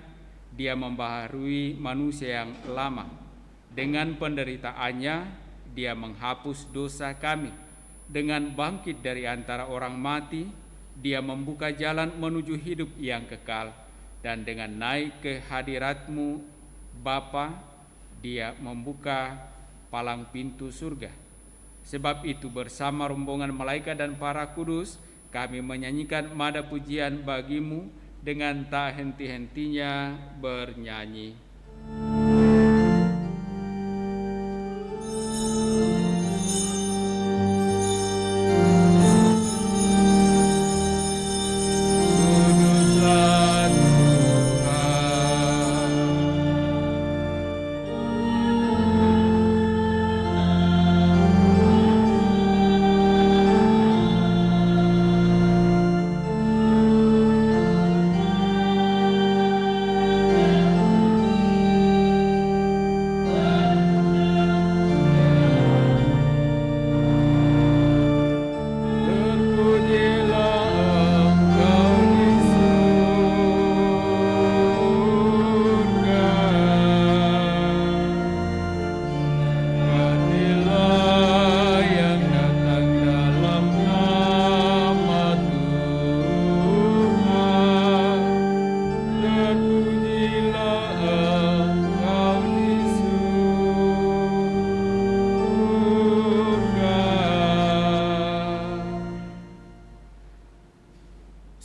B: Dia membaharui manusia yang lama. Dengan penderitaannya Dia menghapus dosa kami. Dengan bangkit dari antara orang mati Dia membuka jalan menuju hidup yang kekal. Dan dengan naik ke hadirat-Mu Bapa, Dia membuka palang pintu surga. Sebab itu bersama rombongan malaikat dan para kudus kami menyanyikan nada pujian bagi-Mu dengan tak henti-hentinya bernyanyi.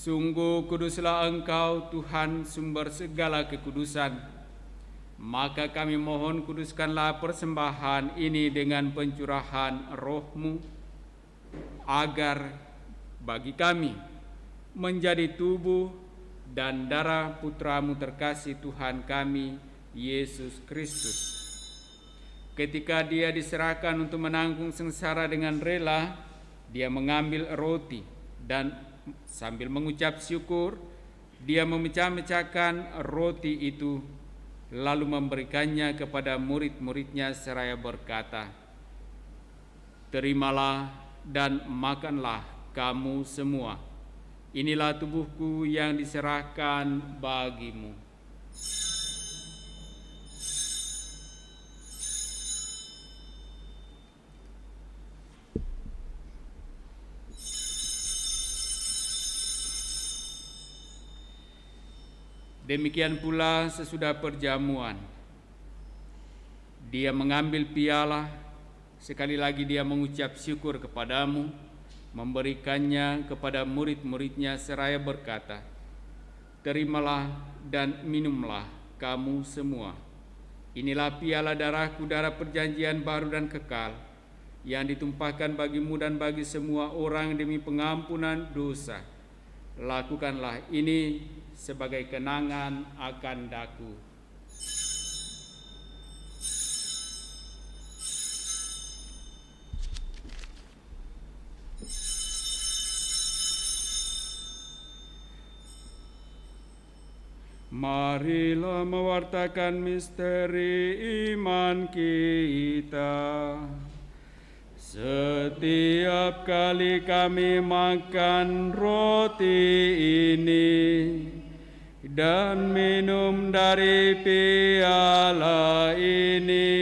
B: Sungguh kuduslah Engkau Tuhan, sumber segala kekudusan. Maka kami mohon, kuduskanlah persembahan ini dengan pencurahan Roh-Mu, agar bagi kami menjadi tubuh dan darah Putra-Mu terkasih Tuhan kami, Yesus Kristus. Ketika Dia diserahkan untuk menanggung sengsara dengan rela, Dia mengambil roti dan sambil mengucap syukur, Dia memecah-mecahkan roti itu, lalu memberikannya kepada murid-muridnya seraya berkata, "Terimalah dan makanlah kamu semua. Inilah tubuhku yang diserahkan bagimu." Demikian pula sesudah perjamuan, Dia mengambil piala, sekali lagi Dia mengucap syukur kepadamu, memberikannya kepada murid-muridnya seraya berkata, "Terimalah dan minumlah kamu semua. Inilah piala darahku, darah perjanjian baru dan kekal, yang ditumpahkan bagimu dan bagi semua orang demi pengampunan dosa. Lakukanlah ini sebagai kenangan akan daku." Marilah mewartakan misteri iman kita. Setiap kali kami makan roti ini dan minum dari piala ini,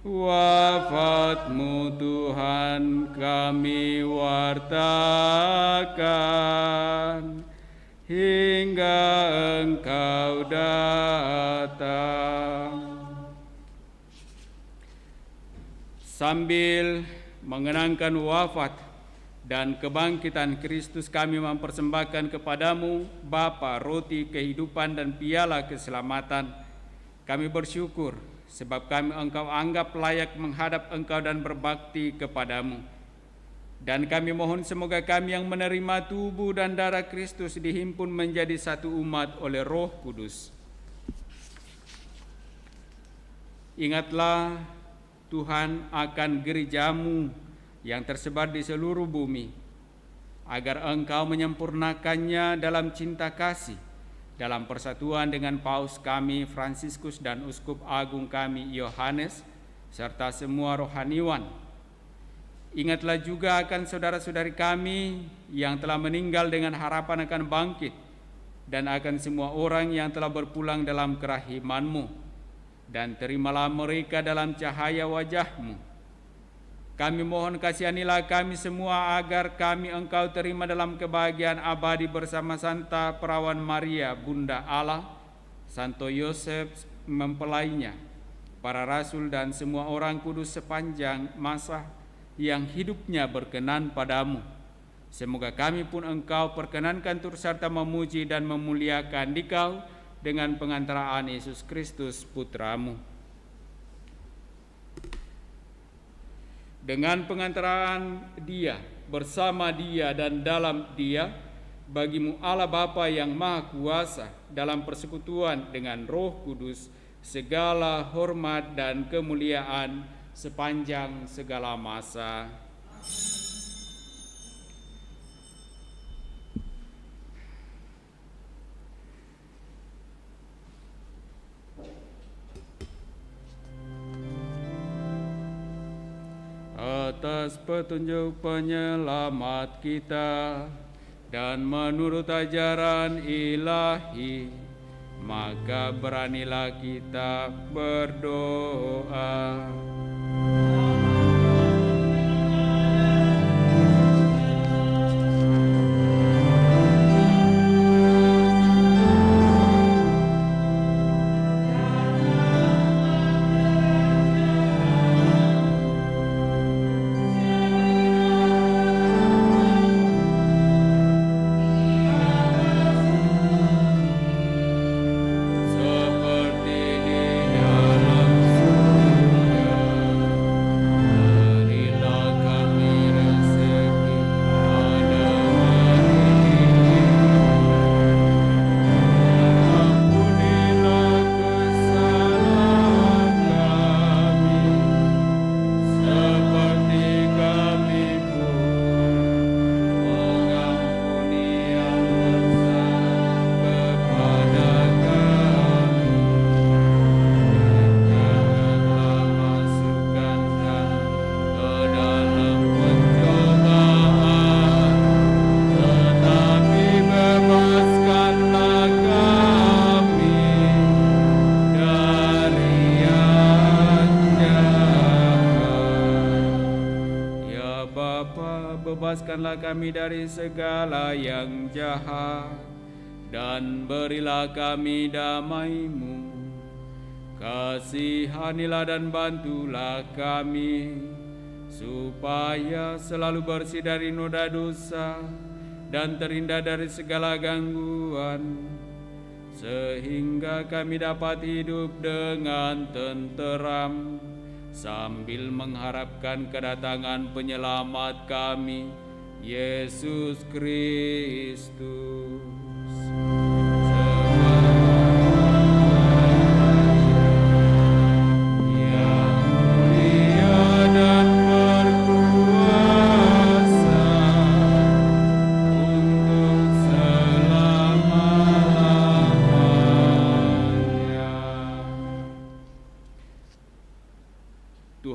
B: wafat-Mu Tuhan kami wartakan hingga Engkau datang. Sambil mengenangkan wafat dan kebangkitan Kristus, kami mempersembahkan kepadamu Bapa, roti kehidupan dan piala keselamatan. Kami bersyukur sebab kami Engkau anggap layak menghadap Engkau dan berbakti kepadamu. Dan kami mohon semoga kami yang menerima tubuh dan darah Kristus dihimpun menjadi satu umat oleh Roh Kudus. Ingatlah Tuhan akan gereja-Mu yang tersebar di seluruh bumi, agar Engkau menyempurnakannya dalam cinta kasih, dalam persatuan dengan Paus kami Fransiskus dan Uskup Agung kami Yohanes, serta semua rohaniwan. Ingatlah juga akan saudara-saudari kami yang telah meninggal dengan harapan akan bangkit, dan akan semua orang yang telah berpulang dalam kerahiman-Mu, dan terimalah mereka dalam cahaya wajah-Mu. Kami mohon kasihanilah kami semua agar kami Engkau terima dalam kebahagiaan abadi bersama Santa Perawan Maria, Bunda Allah, Santo Yosef mempelainya, para rasul dan semua orang kudus sepanjang masa yang hidupnya berkenan padamu. Semoga kami pun Engkau perkenankan turut serta memuji dan memuliakan Dikau dengan pengantaraan Yesus Kristus Putra-Mu. Dengan pengantaraan Dia, bersama Dia dan dalam Dia, bagi-Mu Allah Bapa yang Maha Kuasa, dalam persekutuan dengan Roh Kudus, segala hormat dan kemuliaan sepanjang segala masa. Atas petunjuk penyelamat kita dan menurut ajaran ilahi, maka beranilah kita berdoa. bebaskanlah kami dari segala yang jahat, dan berilah kami damai-Mu. Kasihanilah dan bantulah kami, supaya selalu bersih dari noda dosa dan terhindar dari segala gangguan, sehingga kami dapat hidup dengan tenteram sambil mengharapkan kedatangan penyelamat kami, Yesus Kristus.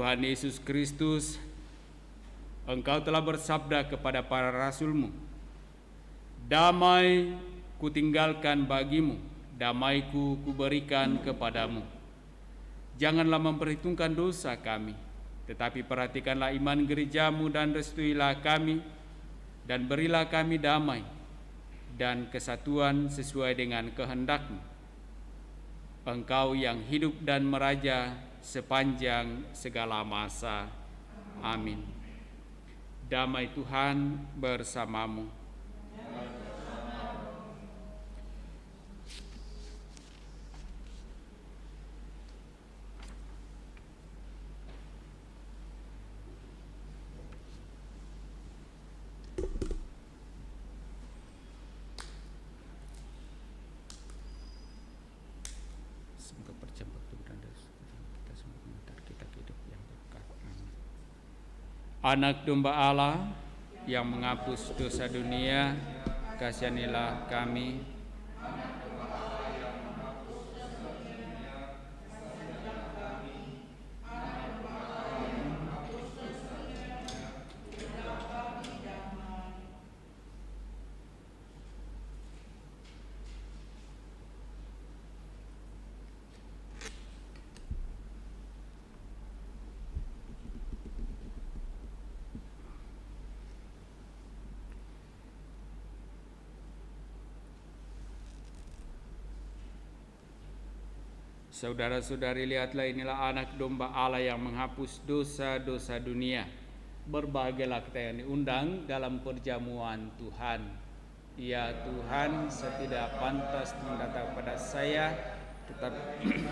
B: Tuhan Yesus Kristus, Engkau telah bersabda kepada para rasul-Mu, "Damai kutinggalkan bagimu, damaiku kuberikan kepadamu. Janganlah memperhitungkan dosa kami, tetapi perhatikanlah iman gerejamu dan restuilah kami, dan berilah kami damai dan kesatuan sesuai dengan kehendak-Mu. Engkau yang hidup dan meraja sepanjang segala masa. Amin." Damai Tuhan bersamamu. Semoga berjumpa dan kita semua mengantar kita ke hidup yang berkah. Amin. Anak domba Allah yang menghapus dosa dunia, kasihanilah kami. Saudara-saudari, lihatlah, inilah anak domba Allah yang menghapus dosa-dosa dunia. Berbahagialah kita yang diundang dalam perjamuan Tuhan. Ya Tuhan, saya tidak pantas mendatang kepada saya, tetapi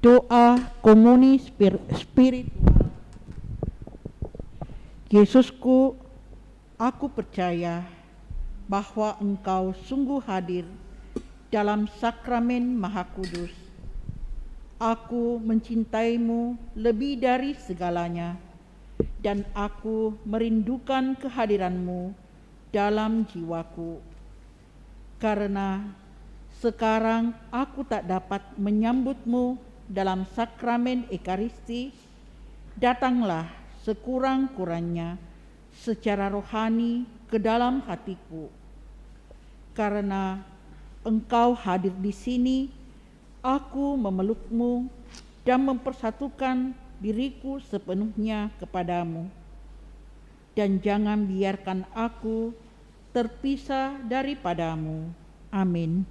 A: doa komuni spiritual. Yesusku, aku percaya bahwa Engkau sungguh hadir dalam sakramen Maha Kudus. Aku mencintaimu lebih dari segalanya, dan aku merindukan kehadiranmu dalam jiwaku. Karena sekarang aku tak dapat menyambutmu dalam sakramen Ekaristi, datanglah sekurang-kurangnya secara rohani ke dalam hatiku. Karena Engkau hadir di sini, aku memelukmu dan mempersatukan diriku sepenuhnya kepadamu. Dan jangan biarkan aku terpisah daripadamu. Amin.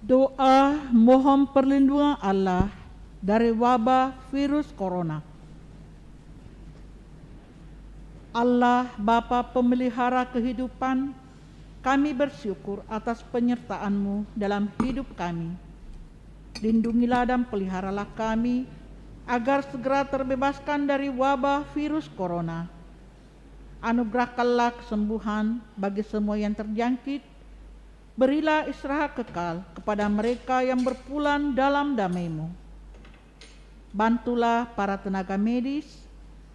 A: Doa mohon perlindungan Allah dari wabah virus corona. Allah Bapa pemelihara kehidupan, kami bersyukur atas penyertaan-Mu dalam hidup kami. Lindungilah dan peliharalah kami agar segera terbebaskan dari wabah virus corona. Anugerahkanlah kesembuhan bagi semua yang terjangkit. Berilah istirahat kekal kepada mereka yang berpulang dalam damai-Mu. Bantulah para tenaga medis,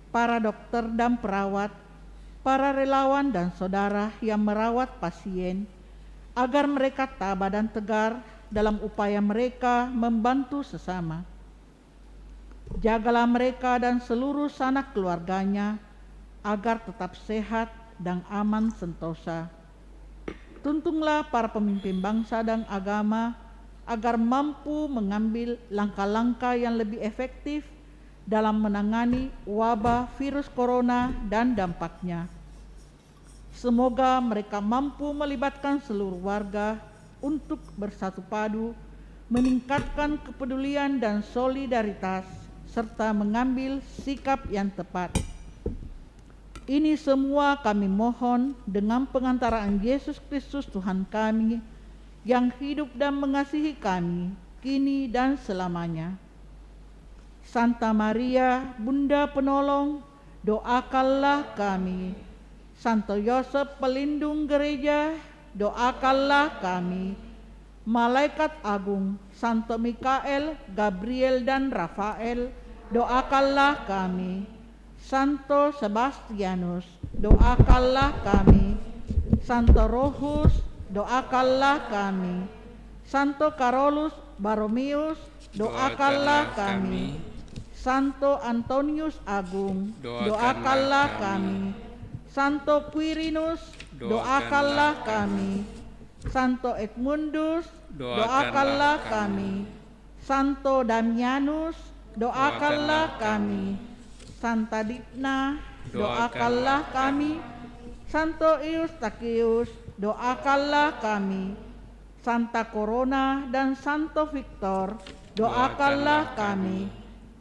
A: para dokter dan perawat, para relawan dan saudara yang merawat pasien, agar mereka tabah dan tegar dalam upaya mereka membantu sesama. Jagalah mereka dan seluruh sanak keluarganya, agar tetap sehat dan aman sentosa. Tuntunglah para pemimpin bangsa dan agama agar mampu mengambil langkah-langkah yang lebih efektif dalam menangani wabah virus corona dan dampaknya. Semoga mereka mampu melibatkan seluruh warga untuk bersatu padu, meningkatkan kepedulian dan solidaritas, serta mengambil sikap yang tepat. Ini semua kami mohon dengan pengantaraan Yesus Kristus Tuhan kami, yang hidup dan mengasihi kami, kini dan selamanya. Santa Maria, Bunda Penolong, doakanlah kami. Santo Yosef, pelindung gereja, doakanlah kami. Malaikat agung, Santo Mikael, Gabriel dan Rafael, doakanlah kami. Santo Sebastianus, doakanlah kami. Santo Rohus, doakanlah kami. Santo Carolus Baromius, doakanlah kami. Santo Antonius Agung, doakanlah kami. Santo Quirinus, doakanlah kami. Santo Edmundus, doakanlah kami. Santo Damianus, doakanlah kami. Santa Digna, doakanlah kami. Santo Eustachius, doakanlah kami. Santa Corona dan Santo Victor, doakanlah kami.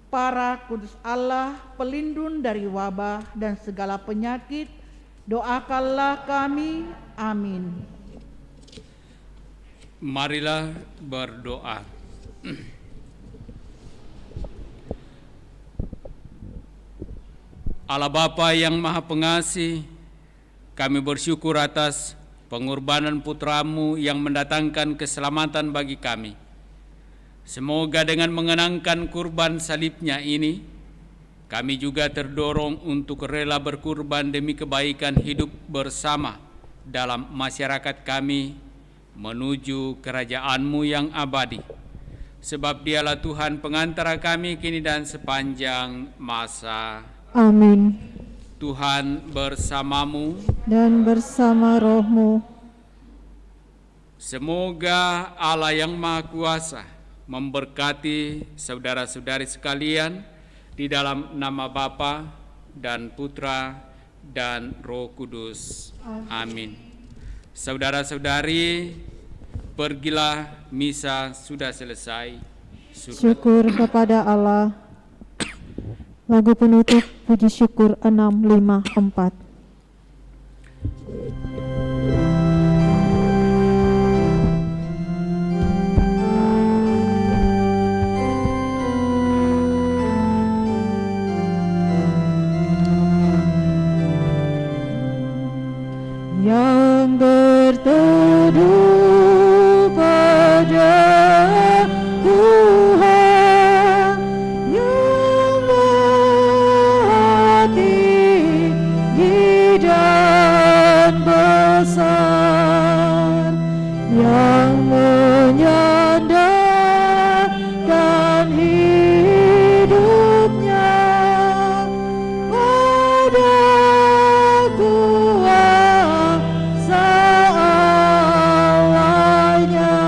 A: Para kudus Allah, pelindung dari wabah dan segala penyakit, doakanlah kami. Amin.
B: Marilah berdoa. Allah Bapa yang Maha Pengasih, kami bersyukur atas pengorbanan putra-Mu yang mendatangkan keselamatan bagi kami. Semoga dengan mengenangkan kurban salibnya ini, kami juga terdorong untuk rela berkurban demi kebaikan hidup bersama dalam masyarakat kami menuju kerajaan-Mu yang abadi. Sebab Dialah Tuhan pengantara kami kini dan sepanjang masa.
F: Amin.
B: Tuhan bersamamu
F: Dan bersama rohmu.
B: Semoga Allah yang Maha Kuasa memberkati saudara-saudari sekalian di dalam nama Bapa dan Putra dan Roh Kudus. Amin. Saudara-saudari, pergilah, misa sudah selesai.
F: Syukur kepada Allah. Lagu penutup puji syukur 654. Yang berteduh pada Tuhan, yang maha tinggi dan besar, yang menyandarkan hidupnya pada kuasa Allahnya,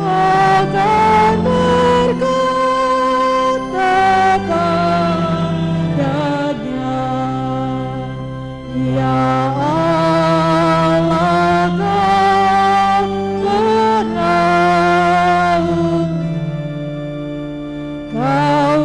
F: akan berkata padanya, Ya Allah, Kau penaung, Kau